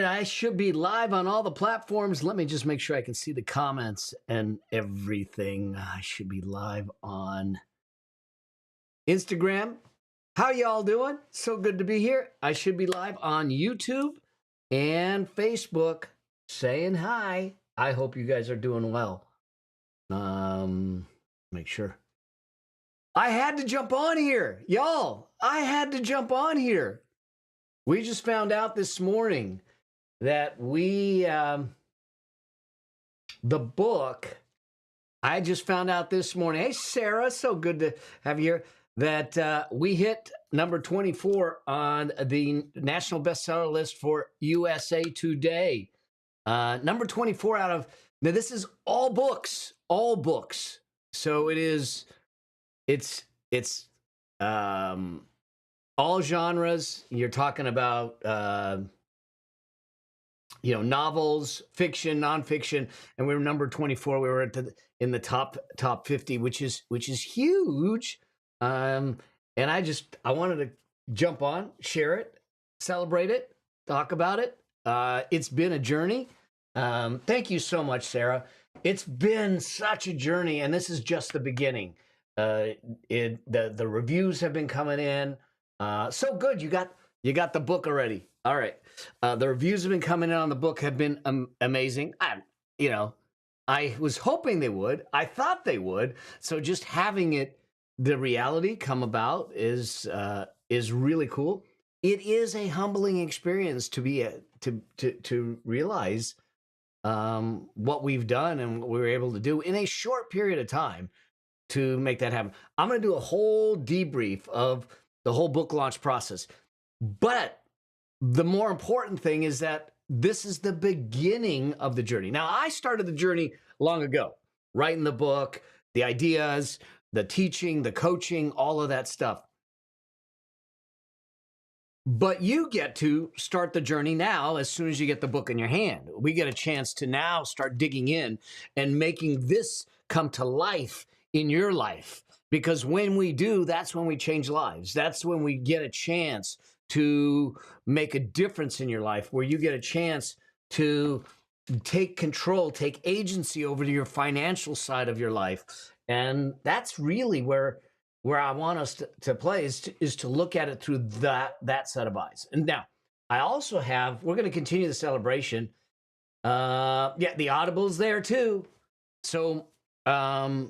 I should be live on all the platforms. Let me just make sure I can see the comments and everything. I should be live on Instagram. How y'all doing? So good to be here. I should be live on YouTube and Facebook saying hi. I hope you guys are doing well. Make sure. I had to jump on here. Y'all, I had to jump on here. We just found out this morning that the book, I just found out this morning. Hey, Sarah, so good to have you here. That we hit number 24 on the National Bestseller list for USA Today. Number 24 out of, now this is all books. So it's all genres. You're talking about, novels, fiction, nonfiction, and we were number 24. We were in the top 50, which is huge. And I wanted to jump on, share it, celebrate it, talk about it. It's been a journey. Thank you so much, Sarah. It's been such a journey, and this is just the beginning. The reviews have been coming in. So good. You got the book already. All right. The reviews have been coming in on the book, have been amazing. I was hoping they would. I thought they would. So just having the reality come about is really cool. It is a humbling experience to realize what we've done and what we were able to do in a short period of time to make that happen. I'm going to do a whole debrief of the whole book launch process. But the more important thing is that this is the beginning of the journey. Now, I started the journey long ago, writing the book, the ideas, the teaching, the coaching, all of that stuff. But you get to start the journey now as soon as you get the book in your hand. We get a chance to now start digging in and making this come to life in your life. Because when we do, that's when we change lives. That's when we get a chance to make a difference in your life, where you get a chance to take control, take agency over to your financial side of your life. And that's really where I want us to play is to look at it through that set of eyes. And now, I also we're going to continue the celebration. The Audible's there too. So I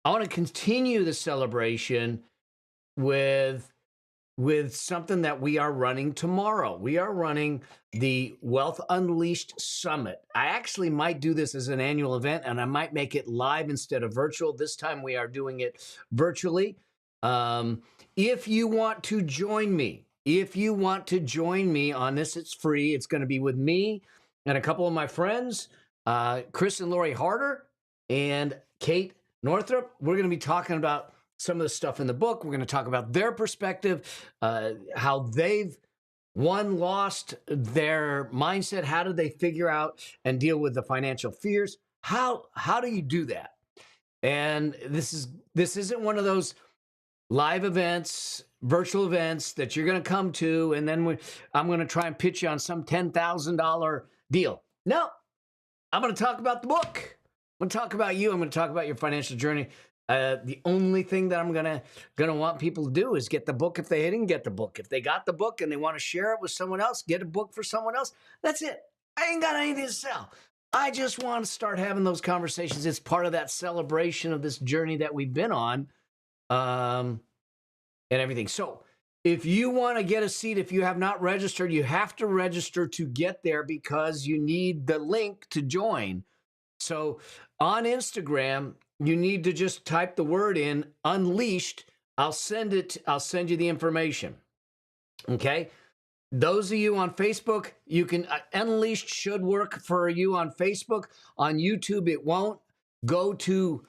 want to continue the celebration with something that we are running tomorrow. We are running the Wealth Unleashed Summit. I actually might do this as an annual event, and I might make it live instead of virtual. This time we are doing it virtually. If you want to join me, on this, it's free. It's going to be with me and a couple of my friends, Chris and Lori Harder and Kate Northrup. We're going to be talking about some of the stuff in the book. We're going to talk about their perspective, how they've lost their mindset. How did they figure out and deal with the financial fears? How do you do that? And this isn't one of those live events, virtual events that you're going to come to, and then I'm going to try and pitch you on some $10,000 deal. No, I'm going to talk about the book. I'm going to talk about you. I'm going to talk about your financial journey. The only thing that I'm gonna want people to do is get the book if they didn't get the book. If they got the book and they want to share it with someone else, get a book for someone else. That's it. I ain't got anything to sell. I just want to start having those conversations. It's part of that celebration of this journey that we've been on, and everything. So if you want to get a seat, if you have not registered, you have to register to get there because you need the link to join. So on Instagram, you need to just type the word in Unleashed. I'll send you the information. Okay. Those of you on Facebook, you can, Unleashed should work for you on Facebook. On YouTube, it won't. Go to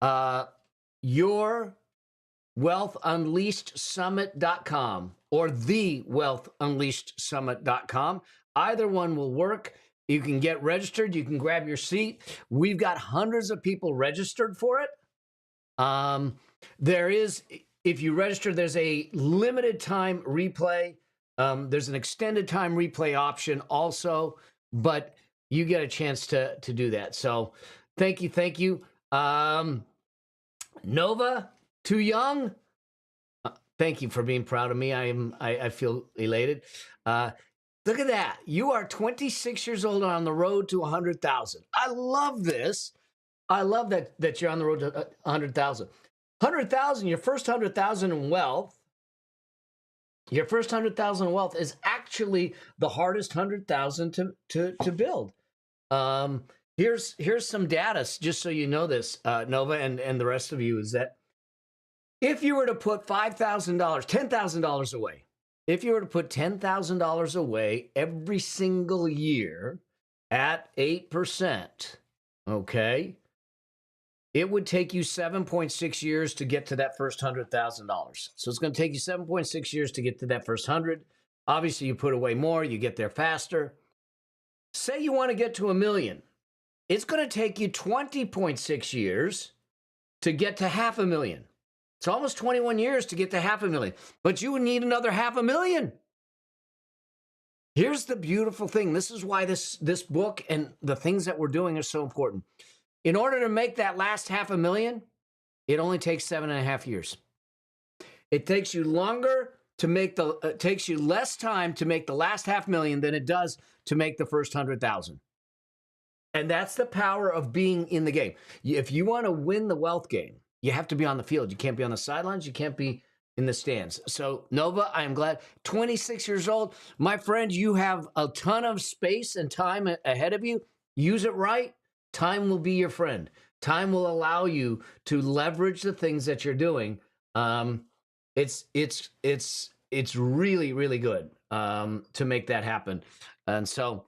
yourwealthunleashedsummit.com or thewealthunleashedsummit.com. Either one will work. You can get registered. You can grab your seat. We've got hundreds of people registered for it. If you register, there's a limited time replay There's an extended time replay option also, but you get a chance to do that. So thank you. Nova, too young. Thank you for being proud of me. I feel elated. Look at that. You are 26 years old on the road to 100,000. I love this. I love that you're on the road to 100,000. 100,000, your first 100,000 in wealth. Your first 100,000 in wealth is actually the hardest 100,000 to build. Here's some data, just so you know this, Nova, and the rest of you, is that if you were to put $5,000, $10,000 away, if you were to put $10,000 away every single year at 8%, okay, it would take you 7.6 years to get to that first $100,000. So it's going to take you 7.6 years to get to that first 100. Obviously, you put away more, you get there faster. Say you want to get to $1 million. It's going to take you 20.6 years to get to $500,000. It's almost 21 years to get to $500,000, but you would need another $500,000. Here's the beautiful thing. This is why this book and the things that we're doing are so important. In order to make that last $500,000, it only takes 7.5 years. It takes you longer to make it takes you less time to make the last $500,000 than it does to make the first 100,000. And that's the power of being in the game. If you want to win the wealth game, you have to be on the field. You can't be on the sidelines. You can't be in the stands. So, Nova, I am glad. 26 years old. My friend, you have a ton of space and time ahead of you. Use it right. Time will be your friend. Time will allow you to leverage the things that you're doing. It's really, really good to make that happen. And so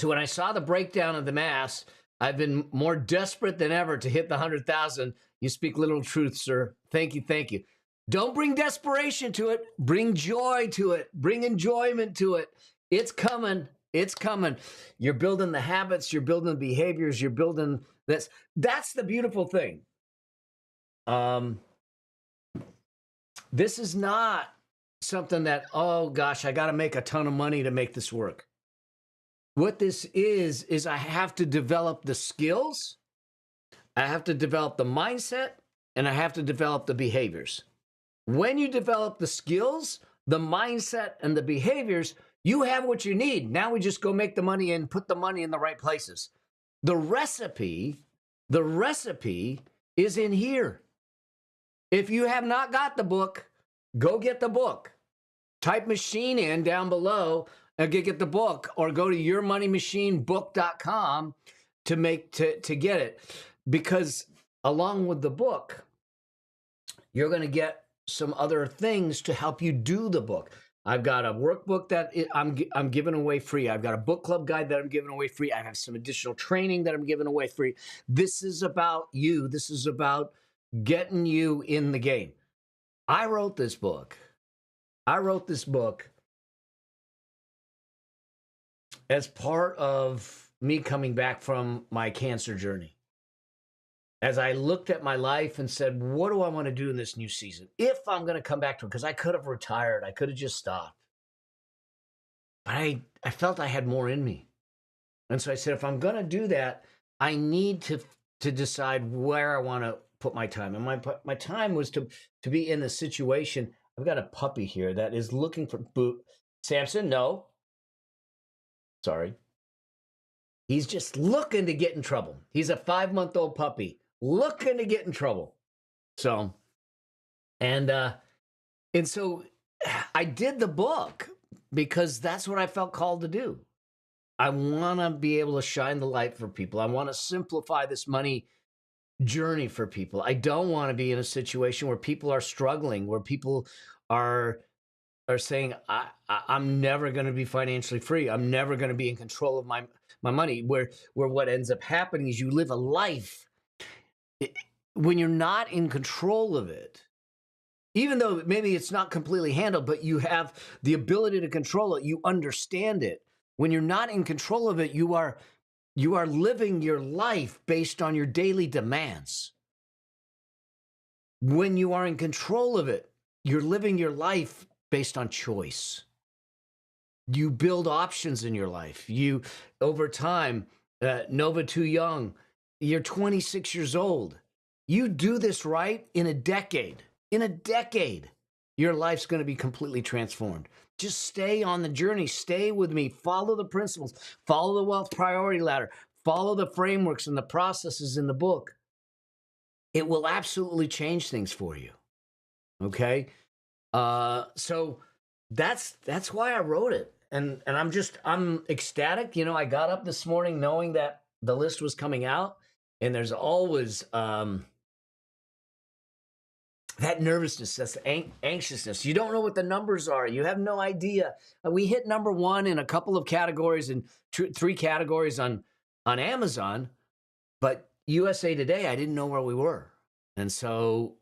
when I saw the breakdown of the mass, I've been more desperate than ever to hit the 100,000. You speak literal truth, sir. Thank you. Don't bring desperation to it. Bring joy to it. Bring enjoyment to it. It's coming. It's coming. You're building the habits. You're building the behaviors. You're building this. That's the beautiful thing. This is not something that, oh gosh, I got to make a ton of money to make this work. What this is I have to develop the skills, I have to develop the mindset, and I have to develop the behaviors. When you develop the skills, the mindset, and the behaviors, you have what you need. Now we just go make the money and put the money in the right places. The recipe is in here. If you have not got the book, go get the book. Type machine in down below and get the book, or go to yourmoneymachinebook.com to get it. Because along with the book, you're going to get some other things to help you do the book. I've got a workbook that I'm giving away free. I've got a book club guide that I'm giving away free. I have some additional training that I'm giving away free. This is about you. This is about getting you in the game. I wrote this book as part of me coming back from my cancer journey. As I looked at my life and said, what do I want to do in this new season? If I'm going to come back to it, because I could have retired. I could have just stopped. But I felt I had more in me. And so I said, if I'm going to do that, I need to decide where I want to put my time. And my time was to be in the situation. I've got a puppy here that is looking for boot. Samson, no. Sorry. He's just looking to get in trouble. He's a 5-month-old puppy looking to get in trouble. So, and so I did the book because that's what I felt called to do. I want to be able to shine the light for people. I want to simplify this money journey for people. I don't want to be in a situation where people are struggling, where people are saying, I'm never going to be financially free. I'm never going to be in control of my money, where what ends up happening is you live a life. When you're not in control of it, even though maybe it's not completely handled, but you have the ability to control it, you understand it. When you're not in control of it, you are living your life based on your daily demands. When you are in control of it, you're living your life based on choice. You build options in your life. You, over time, Nova Too Young, you're 26 years old. You do this right in a decade. In a decade, your life's going to be completely transformed. Just stay on the journey. Stay with me. Follow the principles. Follow the wealth priority ladder. Follow the frameworks and the processes in the book. It will absolutely change things for you. Okay? So that's why I wrote it. And I'm ecstatic. You know, I got up this morning knowing that the list was coming out, and there's always that nervousness, that's anxiousness. You don't know what the numbers are. You have no idea. We hit number one in a couple of categories and three categories on Amazon, but USA Today, I didn't know where we were. And so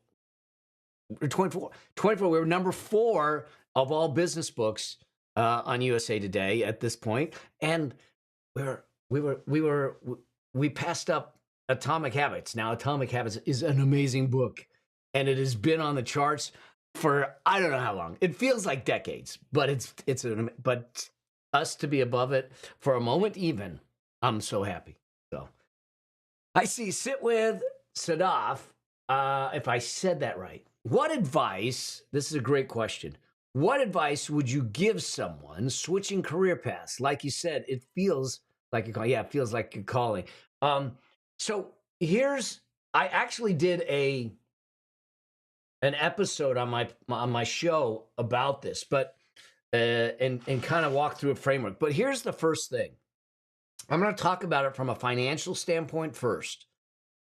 24, we were number 4 of all business books on USA Today at this point, and we passed up Atomic Habits. Now, Atomic Habits is an amazing book, and it has been on the charts for I don't know how long. It feels like decades, but but us to be above it for a moment, even, I'm so happy. So I see. Sit with Sadaf. If I said that right. What advice, this is a great question. What advice would you give someone switching career paths? Like you said, it feels like it feels like you're calling. So I actually did an episode on my show about this, but and kind of walk through a framework. But here's the first thing. I'm going to talk about it from a financial standpoint first.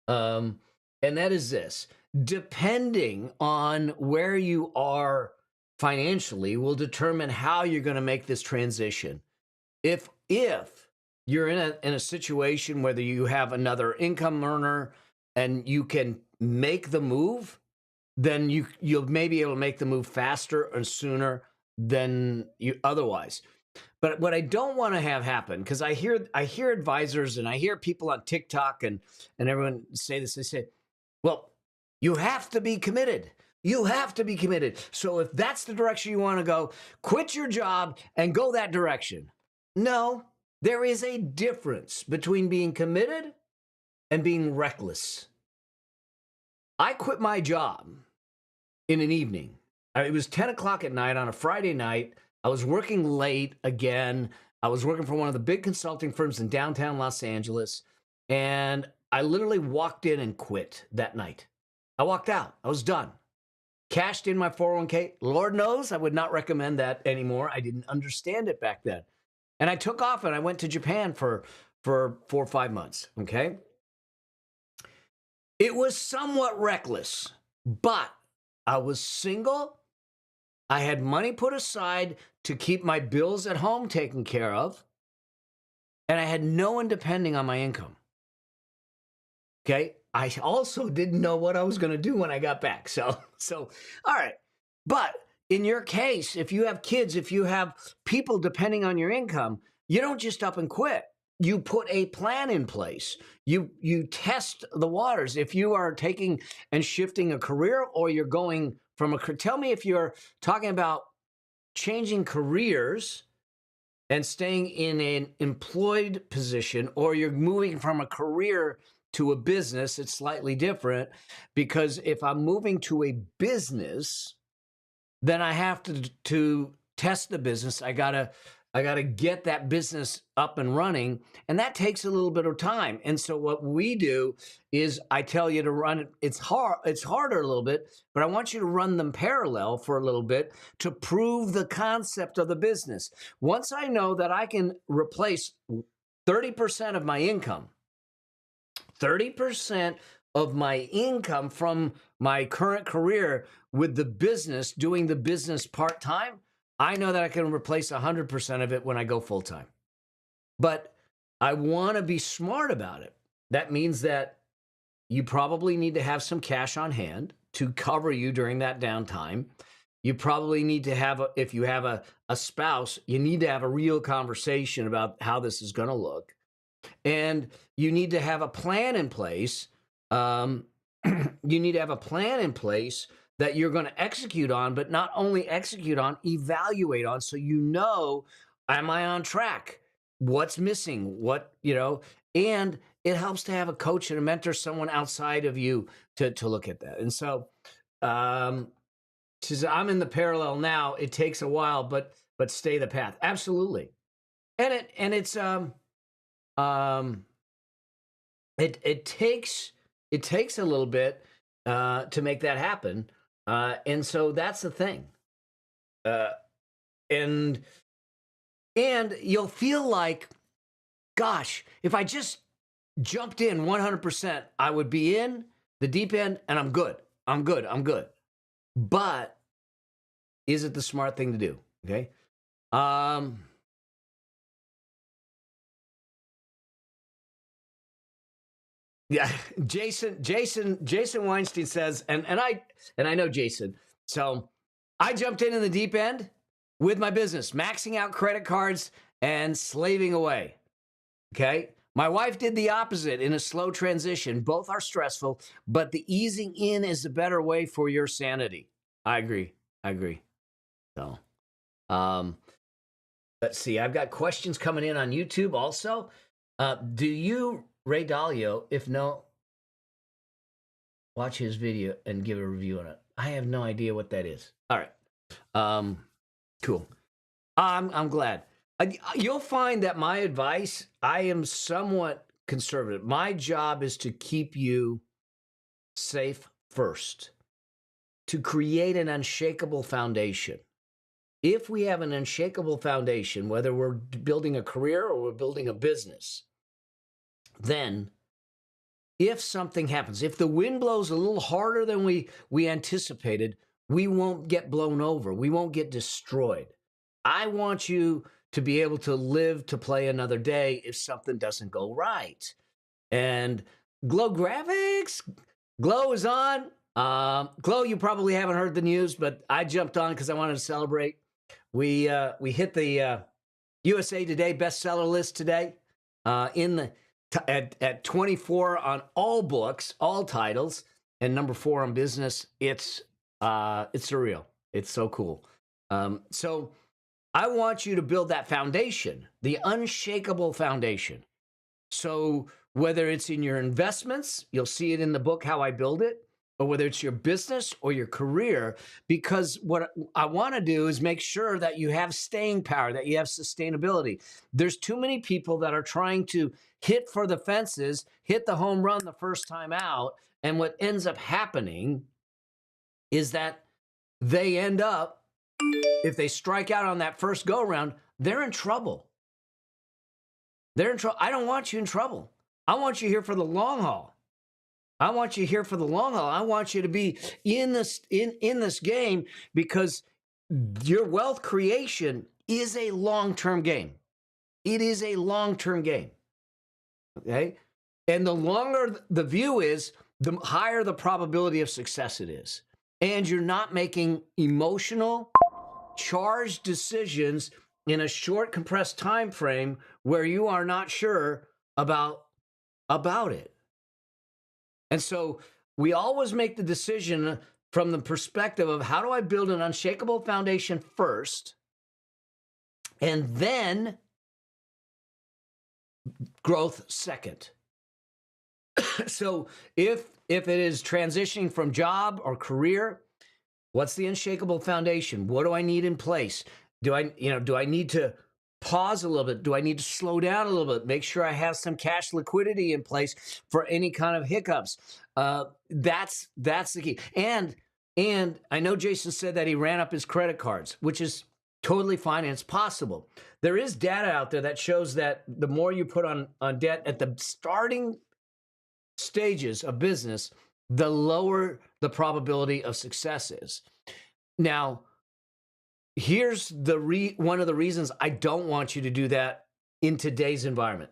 And that is this. Depending on where you are financially will determine how you're going to make this transition. If you're in a situation where you have another income earner and you can make the move, then you'll maybe able to make the move faster or sooner than you otherwise. But what I don't want to have happen, because I hear advisors and I hear people on TikTok and everyone say this, they say, well, you have to be committed. You have to be committed. So if that's the direction you want to go, quit your job and go that direction. No, there is a difference between being committed and being reckless. I quit my job in an evening. It was 10 o'clock at night on a Friday night. I was working late again. I was working for one of the big consulting firms in downtown Los Angeles. And I literally walked in and quit that night. I walked out. I was done. Cashed in my 401k. Lord knows I would not recommend that anymore. I didn't understand it back then. And I took off and I went to Japan for 4 or 5 months. Okay. It was somewhat reckless, but I was single. I had money put aside to keep my bills at home taken care of. And I had no one depending on my income. Okay. I also didn't know what I was going to do when I got back. So, all right. But in your case, if you have kids, if you have people depending on your income, you don't just up and quit. You put a plan in place. You test the waters. If you are taking and shifting a career, or you're going from tell me if you're talking about changing careers and staying in an employed position, or you're moving from a career to a business. It's slightly different, because if I'm moving to a business, then I have to test the business. I gotta get that business up and running, and that takes a little bit of time. And so what we do is I tell you to run it. It's harder a little bit, but I want you to run them parallel for a little bit to prove the concept of the business. Once I know that I can replace 30% of my income, 30% of my income from my current career with the business, doing the business part-time, I know that I can replace 100% of it when I go full-time. But I want to be smart about it. That means that you probably need to have some cash on hand to cover you during that downtime. You probably need to have, if you have a spouse, you need to have a real conversation about how this is going to look. And you need to have a plan in place. You need to have a plan in place that you're going to execute on, but not only execute on, evaluate on. So Am I on track? What's missing? What, and it helps to have a coach and a mentor, someone outside of you to look at that. And so, um, she says, I'm in the parallel now. It takes a while, but stay the path. Absolutely. And it takes a little bit to make that happen. And so that's the thing. Uh, and and you'll feel like, gosh, if I just jumped in 100%, I would be in the deep end and I'm good. I'm good. I'm good. But is it the smart thing to do? Okay. Um, yeah, Jason Weinstein says, and I know Jason. So I jumped in the deep end with my business, maxing out credit cards and slaving away. Okay. My wife did the opposite in a slow transition. Both are stressful, but the easing in is a better way for your sanity. I agree. I agree. So, um, let's see. I've got questions coming in on YouTube also. Do you, Ray Dalio, if no, watch his video and give a review on it? I have no idea what that is. All right. Cool. I'm glad. You'll find that my advice, I am somewhat conservative. My job is to keep you safe first, to create an unshakable foundation. If we have an unshakable foundation, whether we're building a career or we're building a business, then if something happens, if the wind blows a little harder than we anticipated, we won't get blown over. We won't get destroyed. I want you to be able to live to play another day if something doesn't go right. And Glow Graphics, Glow is on. Glow, you probably haven't heard the news, but I jumped on because I wanted to celebrate. We hit the USA Today bestseller list today. At 24 on all books, all titles, and number 4 on business. It's surreal. It's so cool. So I want you to build that foundation, the unshakable foundation. So whether it's in your investments, you'll see it in the book, How I Build It, or whether it's your business or your career, because what I want to do is make sure that you have staying power, that you have sustainability. There's too many people that are trying to hit for the fences, hit the home run the first time out, and what ends up happening is that they end up, if they strike out on that first go round, they're in trouble. They're in trouble. I don't want you in trouble. I want you here for the long haul. I want you here for the long haul. I want you to be in this game, because your wealth creation is a long-term game. It is a long-term game. Okay? And the longer the view is, the higher the probability of success it is. And you're not making emotional, charged decisions in a short, compressed time frame where you are not sure about it. And so we always make the decision from the perspective of, how do I build an unshakable foundation first, and then growth second. So if it is transitioning from job or career, what's the unshakable foundation? What do I need in place? Do I need to pause a little bit? Do I need to slow down a little bit? Make sure I have some cash liquidity in place for any kind of hiccups. That's the key. And I know Jason said that he ran up his credit cards, which is totally fine, and it's possible. There is data out there that shows that the more you put on debt at the starting stages of business, the lower the probability of success is. Now, here's one of the reasons I don't want you to do that in today's environment.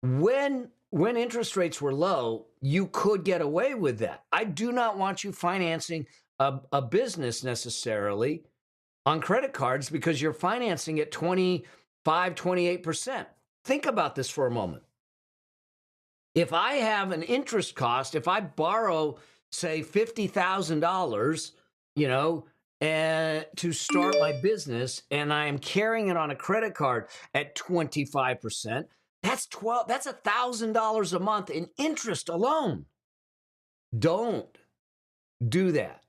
When interest rates were low, you could get away with that. I do not want you financing a business necessarily on credit cards, because you're financing at 25, 28%. Think about this for a moment. If I have an interest cost, if I borrow, say, $50,000, and to start my business, and I am carrying it on a credit card at 25%, that's $1,000 a month in interest alone. Don't do that.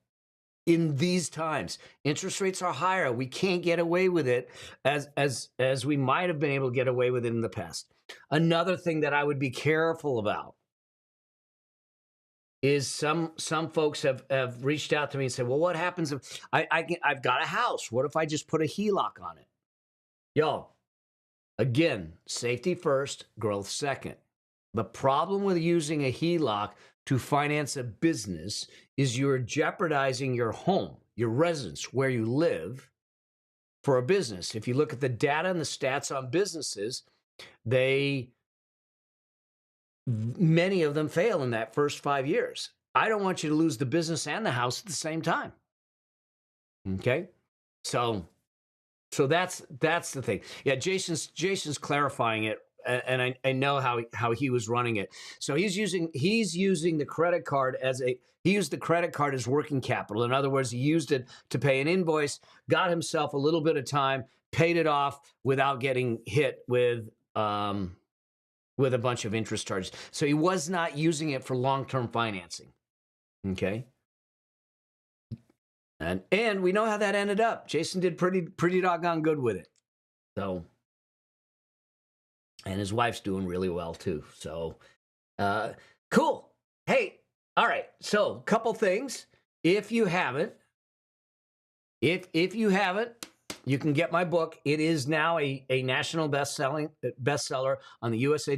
In these times, interest rates are higher. We can't get away with it as we might have been able to get away with it in the past. Another thing that I would be careful about is some folks have reached out to me and said, well, what happens if I've got a house? What if I just put a HELOC on it? Yo, again, safety first, growth second. The problem with using a HELOC to finance a business is you're jeopardizing your home, your residence, where you live for a business. If you look at the data and the stats on businesses, many of them fail in that first 5 years. I don't want you to lose the business and the house at the same time. Okay? So that's the thing. Yeah, Jason's clarifying it, and I know how he was running it. So he's using the credit card he used the credit card as working capital. In other words, he used it to pay an invoice, got himself a little bit of time, paid it off without getting hit with a bunch of interest charges. So he was not using it for long-term financing. Okay? And we know how that ended up. Jason did pretty doggone good with it. So, and his wife's doing really well too. So, cool. Hey, all right. So, couple things. If you haven't, you can get my book. It is now a national bestseller on the USA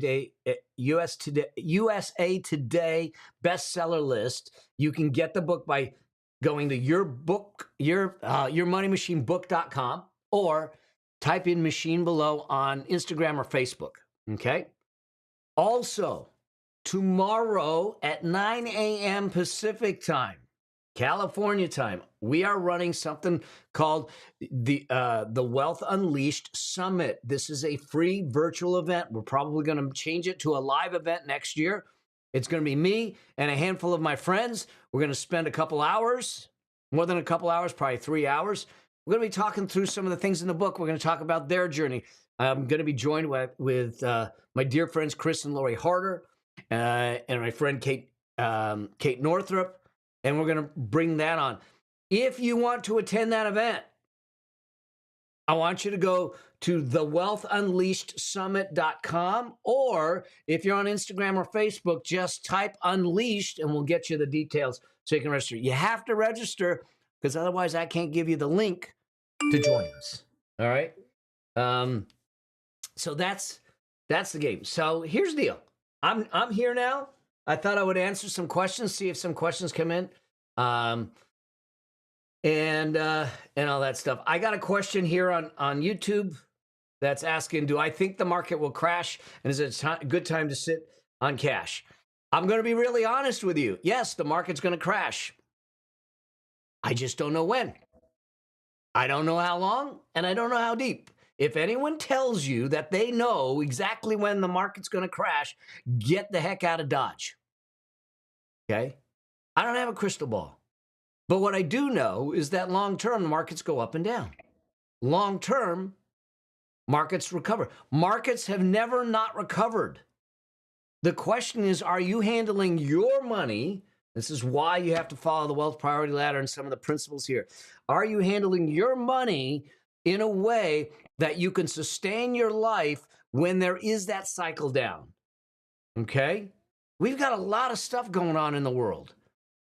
Today bestseller list. You can get the book by going to yourmoneymachineBook.com or type in machine below on Instagram or Facebook. Okay. Also, tomorrow at 9 a.m. Pacific time, California time, we are running something called the Wealth Unleashed Summit. This is a free virtual event. We're probably going to change it to a live event next year. It's going to be me and a handful of my friends. We're going to spend a couple hours, more than a couple hours, probably 3 hours. We're going to be talking through some of the things in the book. We're going to talk about their journey. I'm going to be joined with my dear friends Chris and Lori Harder and my friend Kate Northrup, and we're going to bring that on. If you want to attend that event, I want you to go to thewealthunleashedsummit.com, or if you're on Instagram or Facebook, just type Unleashed and we'll get you the details so you can register. You have to register because otherwise I can't give you the link to join us. All right? So that's the game. So here's the deal. I'm here now. I thought I would answer some questions, see if some questions come in. And all that stuff. I got a question here on YouTube that's asking, do I think the market will crash? And is it a good time to sit on cash? I'm going to be really honest with you. Yes, the market's going to crash. I just don't know when. I don't know how long, and I don't know how deep. If anyone tells you that they know exactly when the market's going to crash, get the heck out of Dodge. Okay? I don't have a crystal ball. But what I do know is that long-term, markets go up and down. Long-term, markets recover. Markets have never not recovered. The question is, are you handling your money? This is why you have to follow the wealth priority ladder and some of the principles here. Are you handling your money in a way that you can sustain your life when there is that cycle down? Okay? We've got a lot of stuff going on in the world.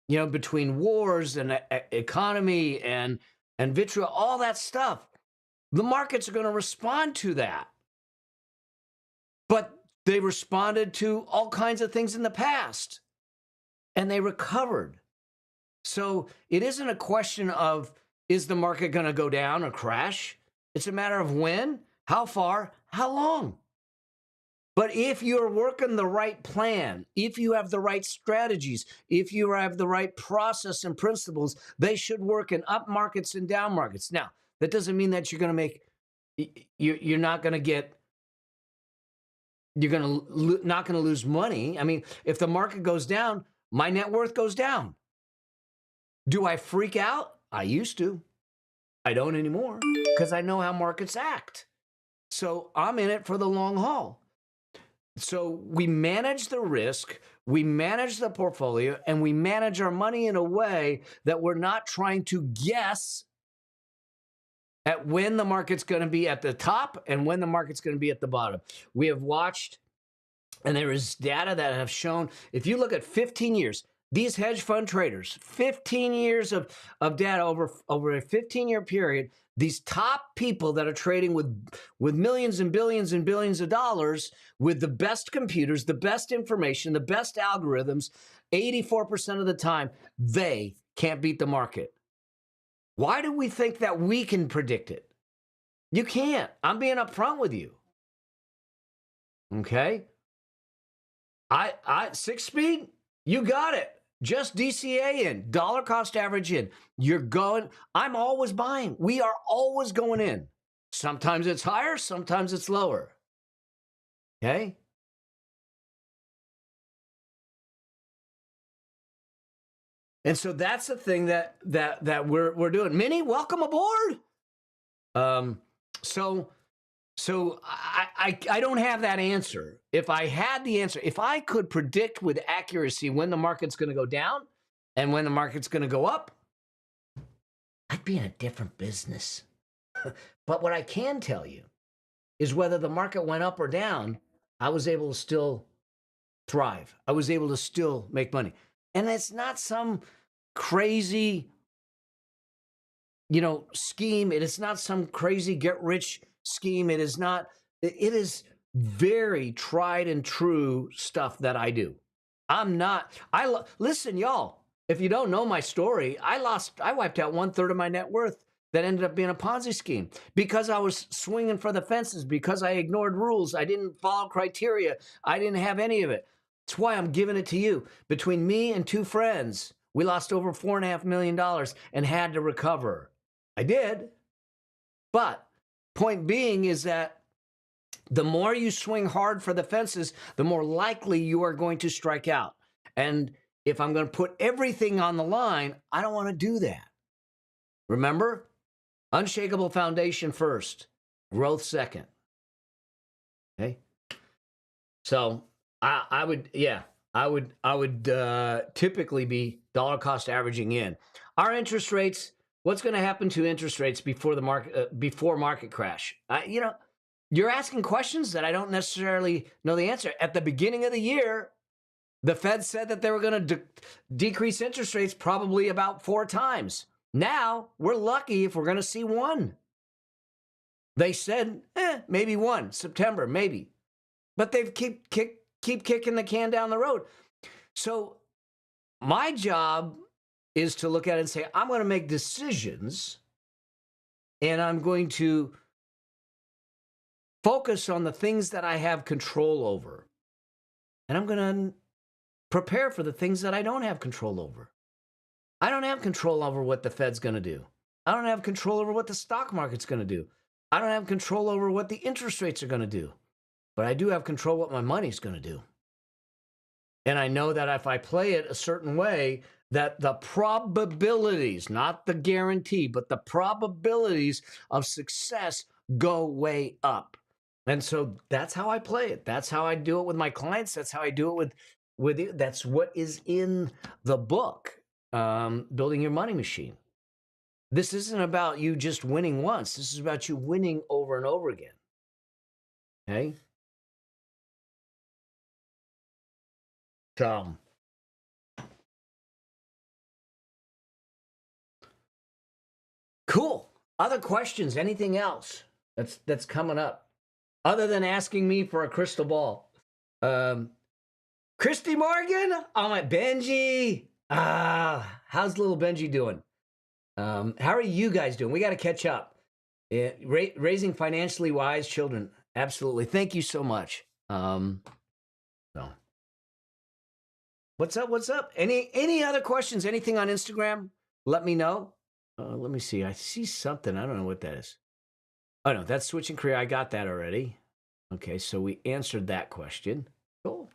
You know, between wars and economy and vitriol, all that stuff. The markets are going to respond to that. But they responded to all kinds of things in the past. And they recovered. So it isn't a question of, is the market going to go down or crash? It's a matter of when, how far, how long. But if you're working the right plan, if you have the right strategies, if you have the right process and principles, they should work in up markets and down markets. Now, that doesn't mean that you're going to not going to lose money. I mean, if the market goes down, my net worth goes down. Do I freak out? I used to. I don't anymore because I know how markets act. So I'm in it for the long haul. So we manage the risk, we manage the portfolio, and we manage our money in a way that we're not trying to guess at when the market's going to be at the top and when the market's going to be at the bottom. We have watched, and there is data that have shown, if you look at 15 years, these hedge fund traders, 15 years of data over a 15-year period, these top people that are trading with millions and billions of dollars, with the best computers, the best information, the best algorithms, 84% of the time, they can't beat the market. Why do we think that we can predict it? You can't. I'm being upfront with you. Okay? I 6-speed, you got it. Just DCA in, dollar cost average in. You're going, I'm always buying. We are always going in. Sometimes it's higher, sometimes it's lower. Okay? And so that's the thing that we're doing. Minnie, welcome aboard. So I don't have that answer. If I had the answer, if I could predict with accuracy when the market's going to go down and when the market's going to go up, I'd be in a different business. But what I can tell you is whether the market went up or down, I was able to still thrive. I was able to still make money. And it's not some crazy, scheme. It is not some crazy get rich scheme. It is not, it is very tried and true stuff that I do. Listen, y'all, if you don't know my story, I wiped out 1/3 of my net worth that ended up being a Ponzi scheme because I was swinging for the fences, because I ignored rules. I didn't follow criteria. I didn't have any of it. That's why I'm giving it to you. Between me and 2 friends, we lost over $4.5 million and had to recover. I did. But point being is that the more you swing hard for the fences, the more likely you are going to strike out. And if I'm going to put everything on the line, I don't want to do that. Remember, unshakable foundation first, growth second. Okay. So I would typically be dollar cost averaging in. Our interest rates, what's going to happen to interest rates before market crash? You're asking questions that I don't necessarily know the answer. At the beginning of the year, the Fed said that they were going to decrease interest rates probably about 4 times. Now, we're lucky if we're going to see 1. They said, maybe 1, September, maybe. But they've keep kicking the can down the road. So my job is to look at it and say, I'm going to make decisions, and I'm going to focus on the things that I have control over. And I'm going to prepare for the things that I don't have control over. I don't have control over what the Fed's going to do. I don't have control over what the stock market's going to do. I don't have control over what the interest rates are going to do. But I do have control what my money's going to do. And I know that if I play it a certain way, that the probabilities, not the guarantee, but the probabilities of success go way up. And so that's how I play it. That's how I do it with my clients. That's how I do it with you. That's what is in the book, Building Your Money Machine. This isn't about you just winning once. This is about you winning over and over again. Okay? So, cool. Other questions? Anything else that's coming up? Other than asking me for a crystal ball. Christy Morgan? Oh, my Benji. How's little Benji doing? How are you guys doing? We got to catch up. Raising financially wise children. Absolutely. Thank you so much. So. What's up? Any other questions? Anything on Instagram? Let me know. Let me see. I see something. I don't know what that is. Oh, no, that's switching career. I got that already. Okay, so we answered that question. Cool.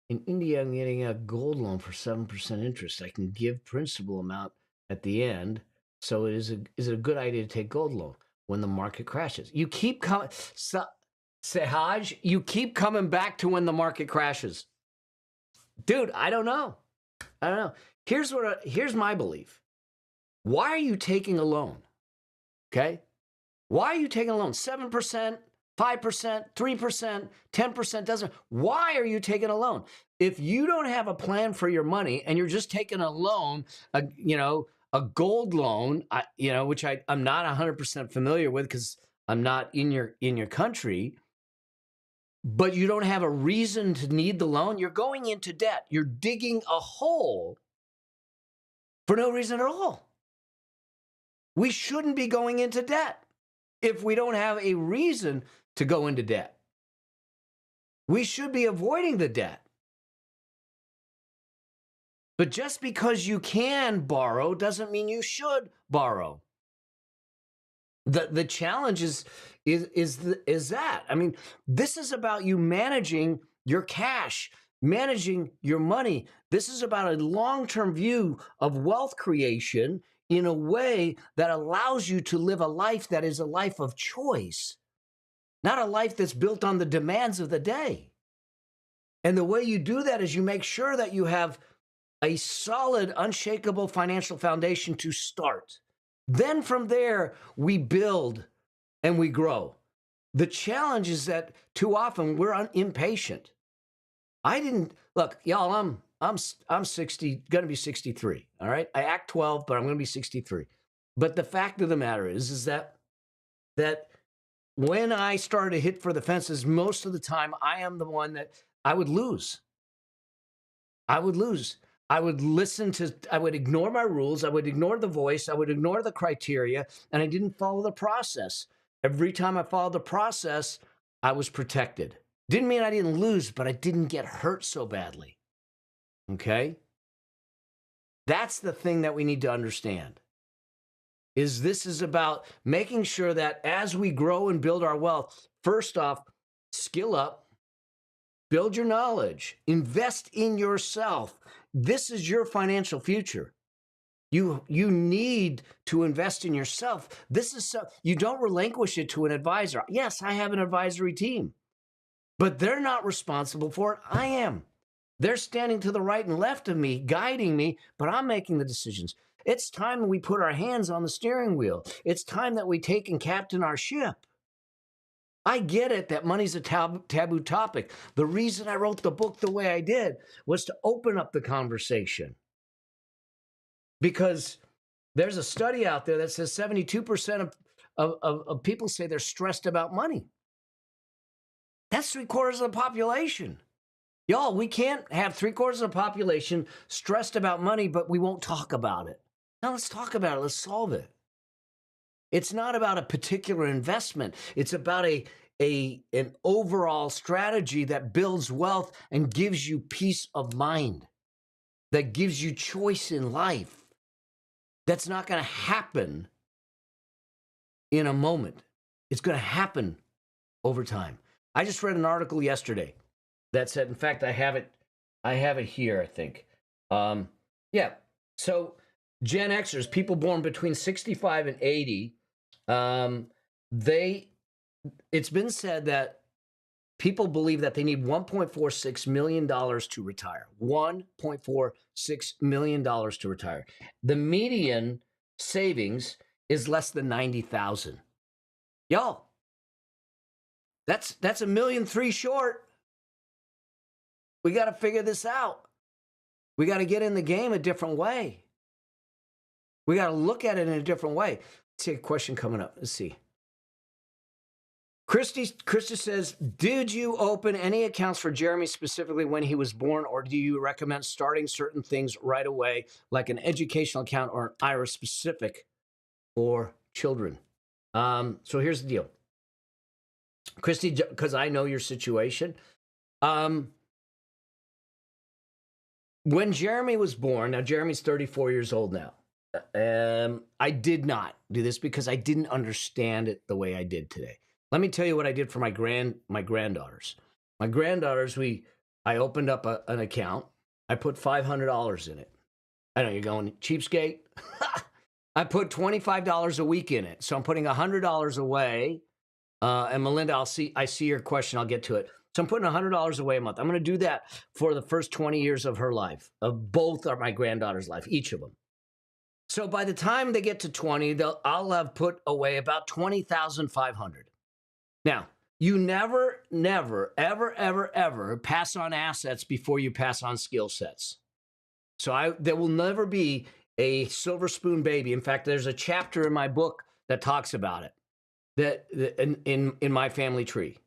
In India, I'm getting a gold loan for 7% interest. I can give principal amount at the end. So is it a good idea to take gold loan when the market crashes? You keep coming, Sahaj, you keep coming back to when the market crashes. Dude, I don't know. I don't know. Here's my belief. Why are you taking a loan? Okay? Why are you taking a loan? 7%, 5%, 3%, 10% doesn't. Why are you taking a loan? If you don't have a plan for your money and you're just taking a loan, a gold loan, which I'm not 100% familiar with because I'm not in your country, but you don't have a reason to need the loan, you're going into debt. You're digging a hole for no reason at all. We shouldn't be going into debt if we don't have a reason to go into debt. We should be avoiding the debt. But just because you can borrow doesn't mean you should borrow. The challenge is that. I mean, this is about you managing your cash, managing your money. This is about a long-term view of wealth creation in a way that allows you to live a life that is a life of choice, not a life that's built on the demands of the day. And the way you do that is you make sure that you have a solid, unshakable financial foundation to start. Then from there, we build and we grow. The challenge is that too often we're impatient. Look, y'all, I'm 60, gonna be 63, all right? I act 12, but I'm gonna be 63. But the fact of the matter is that when I started to hit for the fences, most of the time I am the one that I would lose. I would ignore my rules. I would ignore the voice. I would ignore the criteria, and I didn't follow the process. Every time I followed the process, I was protected. Didn't mean I didn't lose, but I didn't get hurt so badly. Okay? That's the thing that we need to understand. This is about making sure that as we grow and build our wealth, first off, skill up, build your knowledge, invest in yourself. This is your financial future. You need to invest in yourself. You don't relinquish it to an advisor. Yes, I have an advisory team, but they're not responsible for it. I am. They're standing to the right and left of me, guiding me, but I'm making the decisions. It's time we put our hands on the steering wheel. It's time that we take and captain our ship. I get it that money's a taboo topic. The reason I wrote the book the way I did was to open up the conversation. Because there's a study out there that says 72% of people say they're stressed about money. That's 3/4 of the population. Y'all, we can't have 3/4 of the population stressed about money, but we won't talk about it. Now let's talk about it. Let's solve it. It's not about a particular investment. It's about an overall strategy that builds wealth and gives you peace of mind, that gives you choice in life. That's not going to happen in a moment. It's going to happen over time. I just read an article yesterday that said, in fact, I have it here, I think. So Gen Xers, people born between 65 and 80, it's been said that people believe that they need $1.46 million to retire. $1.46 million to retire. The median savings is less than $90,000. Y'all, that's $1.3 million short. We got to figure this out. We got to get in the game a different way. We got to look at it in a different way. Let's see a question coming up. Let's see. Christy says, did you open any accounts for Jeremy specifically when he was born, or do you recommend starting certain things right away, like an educational account or an IRA specific for children? So here's the deal. Christy, because I know your situation. When Jeremy was born, now Jeremy's 34 years old now. I did not do this because I didn't understand it the way I did today. Let me tell you what I did for my granddaughters. My granddaughters, I opened up an account. I put $500 in it. I know you're going, cheapskate. I put $25 a week in it. So I'm putting $100 away. And Melinda, I see your question. I'll get to it. So I'm putting $100 away a month. I'm going to do that for the first 20 years of her life, of both of my granddaughters' life, each of them. So by the time they get to 20, I'll have put away about $20,500. Now, you never, ever, ever pass on assets before you pass on skill sets. So there will never be a silver spoon baby. In fact, there's a chapter in my book that talks about it. That in my family tree,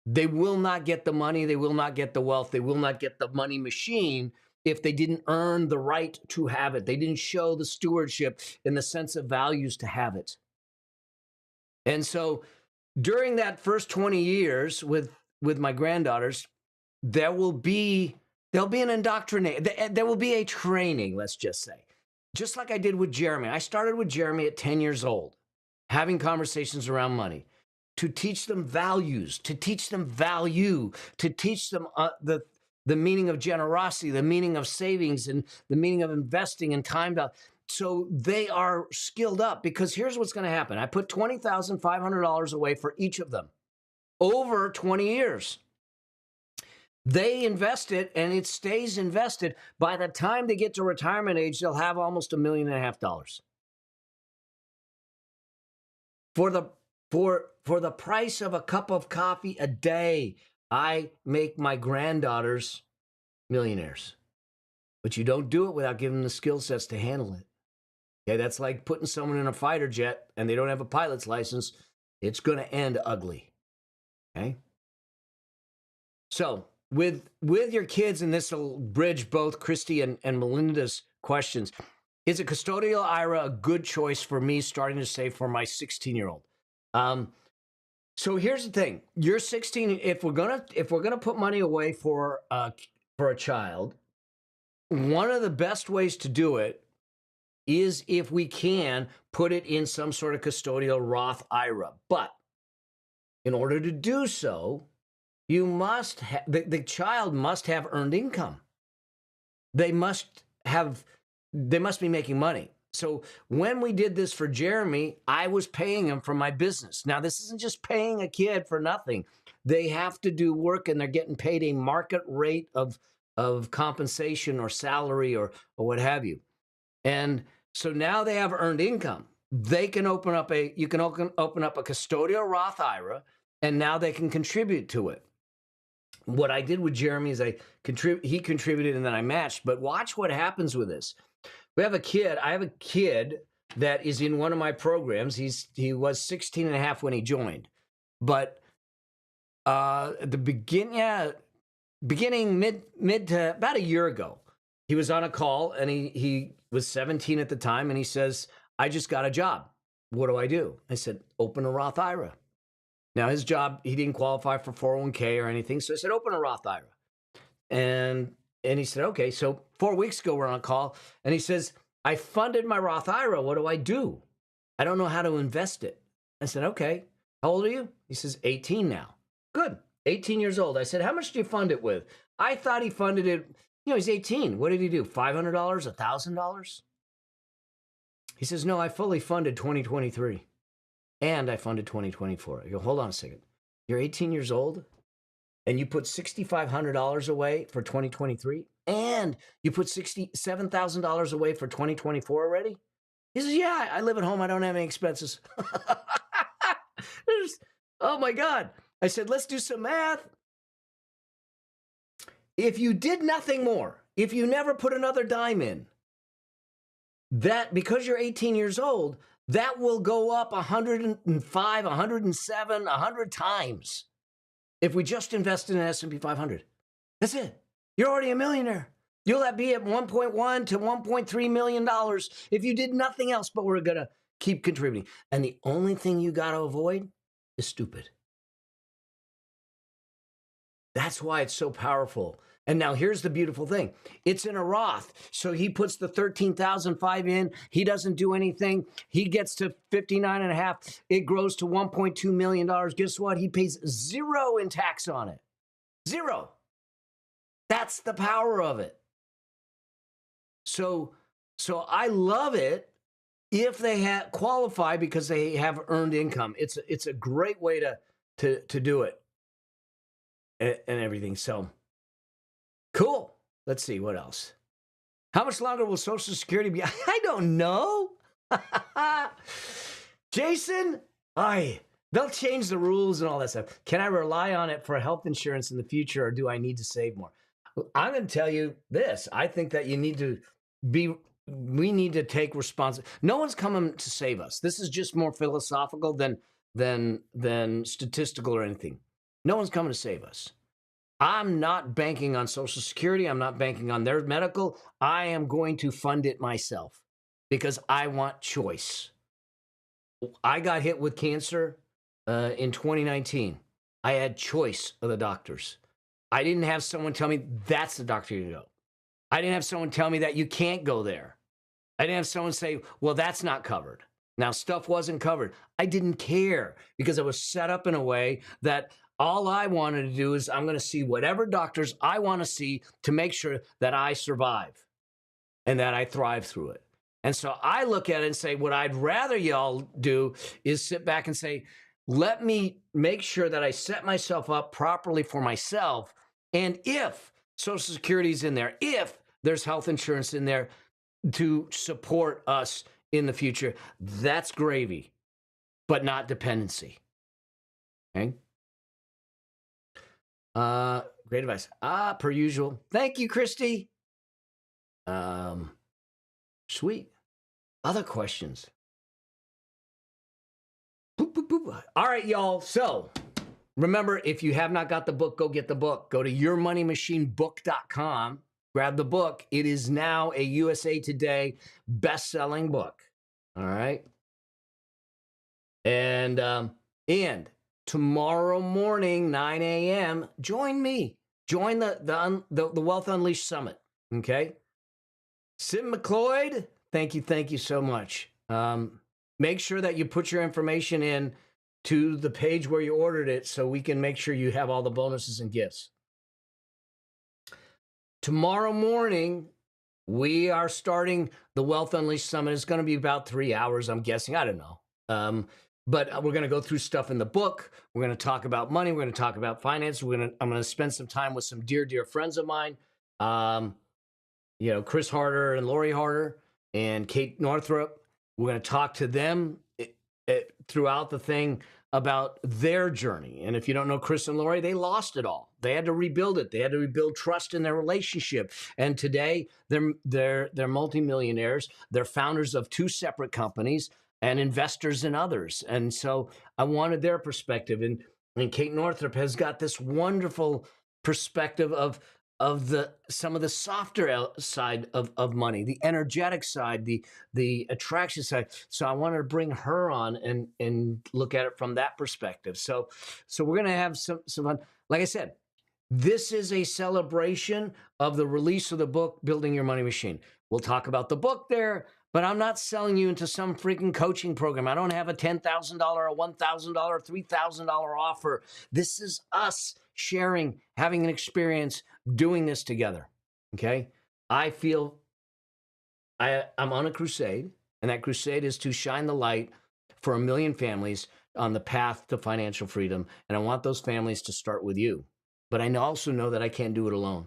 they will not get the money, they will not get the wealth, they will not get the money machine if they didn't earn the right to have it. They didn't show the stewardship and the sense of values to have it. And so during that first 20 years with my granddaughters, there'll be an indoctrination, there will be a training, let's just say. Just like I did with Jeremy. I started with Jeremy at 10 years old. Having conversations around money, to teach them values, to teach them value, to teach them the meaning of generosity, the meaning of savings, and the meaning of investing and time. So they are skilled up, because here's what's going to happen. I put $20,500 away for each of them over 20 years. They invest it, and it stays invested. By the time they get to retirement age, they'll have almost $1.5 million. For the price of a cup of coffee a day, I make my granddaughters millionaires. But you don't do it without giving them the skill sets to handle it. Okay, that's like putting someone in a fighter jet and they don't have a pilot's license. It's going to end ugly. Okay? So with your kids, and this will bridge both Christy and Melinda's questions, is a custodial IRA a good choice for me starting to save for my 16-year-old? So here's the thing. You're 16. If we're gonna put money away for a child, one of the best ways to do it is, if we can, put it in some sort of custodial Roth IRA. But in order to do so, you must the child must have earned income. They must be making money. So when we did this for Jeremy, I was paying him for my business. Now, this isn't just paying a kid for nothing. They have to do work, and they're getting paid a market rate of compensation or salary or what have you. And so now they have earned income. They can open up a custodial Roth IRA, and now they can contribute to it. What I did with Jeremy is he contributed and then I matched. But watch what happens with this. I have a kid that is in one of my programs. He was 16 and a half when he joined. But at the beginning, mid to about a year ago, he was on a call, and he was 17 at the time, and he says, I just got a job. What do I do? I said, open a Roth IRA. Now, his job, he didn't qualify for 401k or anything, so I said, open a Roth IRA. And he said, okay. So 4 weeks ago, we're on a call, and he says, I funded my Roth IRA. What do I do? I don't know how to invest it. I said, okay. How old are you? He says, 18 now. Good. 18 years old. I said, how much do you fund it with? I thought he funded it. He's 18. What did he do? $500? $1,000? He says, no, I fully funded 2023. And I funded 2024. I go, hold on a second. You're 18 years old, and you put $6,500 away for 2023, and you put $67,000 away for 2024 already? He says, yeah, I live at home. I don't have any expenses. Oh, my God. I said, let's do some math. If you did nothing more, if you never put another dime in, that, because you're 18 years old, that will go up 105, 107, 100 times if we just invest in an S&P 500. That's it. You're already a millionaire. You'll be at $1.1 to $1.3 million if you did nothing else, but we're going to keep contributing. And the only thing you got to avoid is stupid. That's why it's so powerful. And now here's the beautiful thing. It's in a Roth. So he puts the $13,500 in. He doesn't do anything. He gets to 59 and a half. It grows to $1.2 million. Guess what? He pays zero in tax on it. Zero. That's the power of it. So I love it if they qualify because they have earned income. It's a great way to do it and everything. So cool. Let's see what else. How much longer will Social Security be? I don't know. Jason, they'll change the rules and all that stuff. Can I rely on it for health insurance in the future, or do I need to save more? I'm going to tell you this. I think that we need to take responsibility. No one's coming to save us. This is just more philosophical than statistical or anything. No one's coming to save us. I'm not banking on Social Security. I'm not banking on their medical. I am going to fund it myself because I want choice. I got hit with cancer in 2019. I had choice of the doctors. I didn't have someone tell me that's the doctor you go. I didn't have someone tell me that you can't go there. I didn't have someone say, well, that's not covered. Now, stuff wasn't covered. I didn't care because I was set up in a way that all I wanted to do is I'm going to see whatever doctors I want to see to make sure that I survive and that I thrive through it. And so I look at it and say, what I'd rather y'all do is sit back and say, let me make sure that I set myself up properly for myself. And if Social Security is in there, if there's health insurance in there to support us in the future, that's gravy, but not dependency. Okay. Great advice. Per usual. Thank you, Christy. Sweet. Other questions. Boop, boop, boop. All right, y'all. So remember, if you have not got the book, go get the book. Go to yourmoneymachinebook.com. Grab the book. It is now a USA Today best-selling book. All right. And tomorrow morning, 9 a.m., join me. Join the Wealth Unleashed Summit, okay? Sim McLeod, thank you so much. Make sure that you put your information in to the page where you ordered it so we can make sure you have all the bonuses and gifts. Tomorrow morning, we are starting the Wealth Unleashed Summit. It's going to be about 3 hours, I'm guessing. I don't know. But we're going to go through stuff in the book. We're going to talk about money. We're going to talk about finance. I'm going to spend some time with some dear friends of mine. Chris Harder and Lori Harder and Kate Northrup. We're going to talk to them throughout the thing about their journey. And if you don't know Chris and Lori, they lost it all. They had to rebuild it. They had to rebuild trust in their relationship. And today they're multimillionaires. They're founders of 2 separate companies and investors in others. And so I wanted their perspective. And Kate Northrup has got this wonderful perspective of some of the softer side of money, the energetic side, the attraction side. So I wanted to bring her on and look at it from that perspective. So we're going to have some fun. Like I said, this is a celebration of the release of the book, Building Your Money Machine. We'll talk about the book there, but I'm not selling you into some freaking coaching program. I don't have a $10,000, a $1,000, $3,000 offer. This is us sharing, having an experience, doing this together. Okay. I feel I'm on a crusade, and that crusade is to shine the light for 1 million families on the path to financial freedom. And I want those families to start with you. But I also know that I can't do it alone.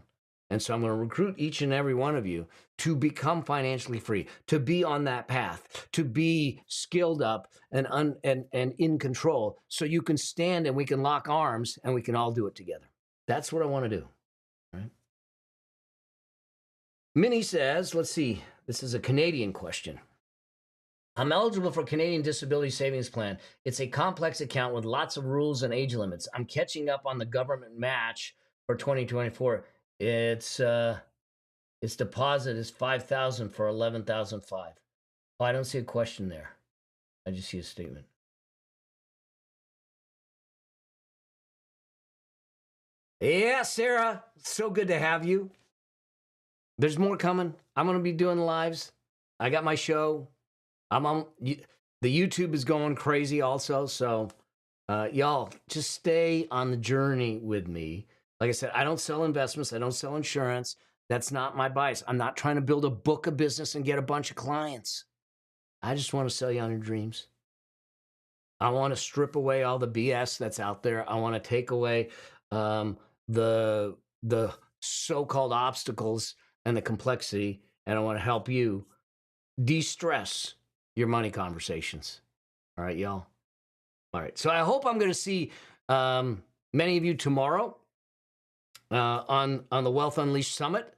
And so I'm going to recruit each and every one of you to become financially free, to be on that path, to be skilled up and in control, so you can stand and we can lock arms and we can all do it together. That's what I want to do. Right? Minnie says, let's see, this is a Canadian question. I'm eligible for Canadian Disability Savings Plan. It's a complex account with lots of rules and age limits. I'm catching up on the government match for 2024. Its deposit is $5,000 for $11,500. Oh, I don't see a question there. I just see a statement. Yeah, Sarah, so good to have you. There's more coming. I'm going to be doing lives. I got my show. I'm on the YouTube is going crazy also. So y'all just stay on the journey with me. Like I said, I don't sell investments. I don't sell insurance. That's not my bias. I'm not trying to build a book of business and get a bunch of clients. I just want to sell you on your dreams. I want to strip away all the BS that's out there. I want to take away um, the so-called obstacles and the complexity, and I want to help you de-stress your money conversations. All right, y'all. All right. So I hope I'm going to see many of you tomorrow on the Wealth Unleashed Summit,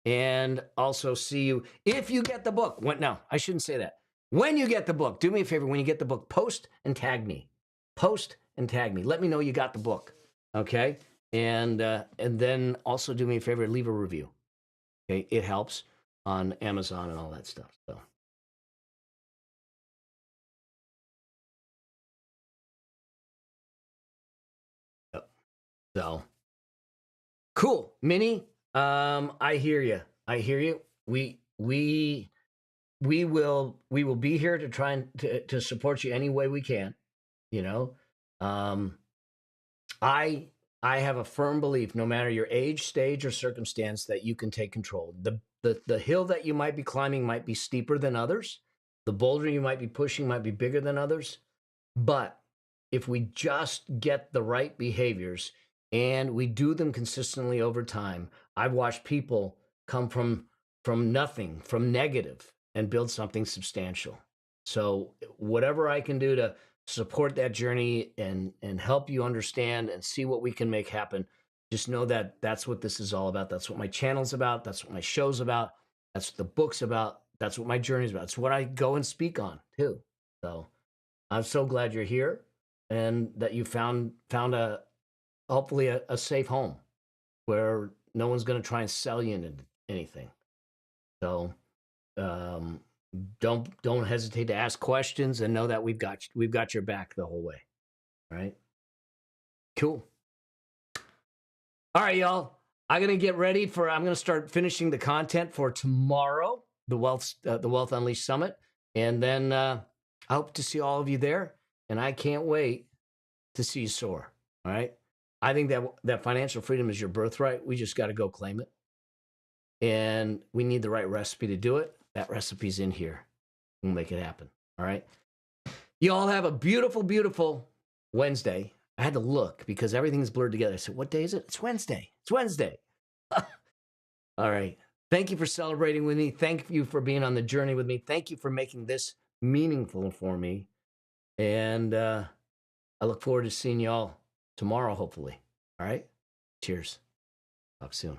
and also see you if you get the book. No, I shouldn't say that. When you get the book, do me a favor. When you get the book, post and tag me. Post and tag me. Let me know you got the book. Okay, and then also do me a favor. Leave a review. Okay, it helps on Amazon and all that stuff. So cool, Minnie. I hear you. I hear you. We will be here to try and to support you any way we can. You know, um, I I have a firm belief, no matter your age, stage, or circumstance, that you can take control. The hill that you might be climbing might be steeper than others. The boulder you might be pushing might be bigger than others. But if we just get the right behaviors and we do them consistently over time, I've watched people come from nothing, from negative, and build something substantial. So whatever I can do to support that journey and help you understand and see what we can make happen, just know that that's what this is all about. That's what my channel's about. That's what my show's about. That's what the book's about. That's what my journey's about. It's what I go and speak on too. So I'm so glad you're here and that you found a hopefully a safe home where no one's going to try and sell you into anything. So um, don't hesitate to ask questions, and know that we've got your back the whole way. All right, cool. All right, y'all. I'm gonna start finishing the content for tomorrow, the Wealth Unleashed Summit, and then I hope to see all of you there. And I can't wait to see you soar. All right. I think that financial freedom is your birthright. We just got to go claim it. And we need the right recipe to do it. That recipe's in here. We'll make it happen. All right. You all have a beautiful, beautiful Wednesday. I had to look because everything's blurred together. I said, what day is it? It's Wednesday. It's Wednesday. All right. Thank you for celebrating with me. Thank you for being on the journey with me. Thank you for making this meaningful for me. And I look forward to seeing y'all tomorrow, hopefully. All right. Cheers. Talk soon.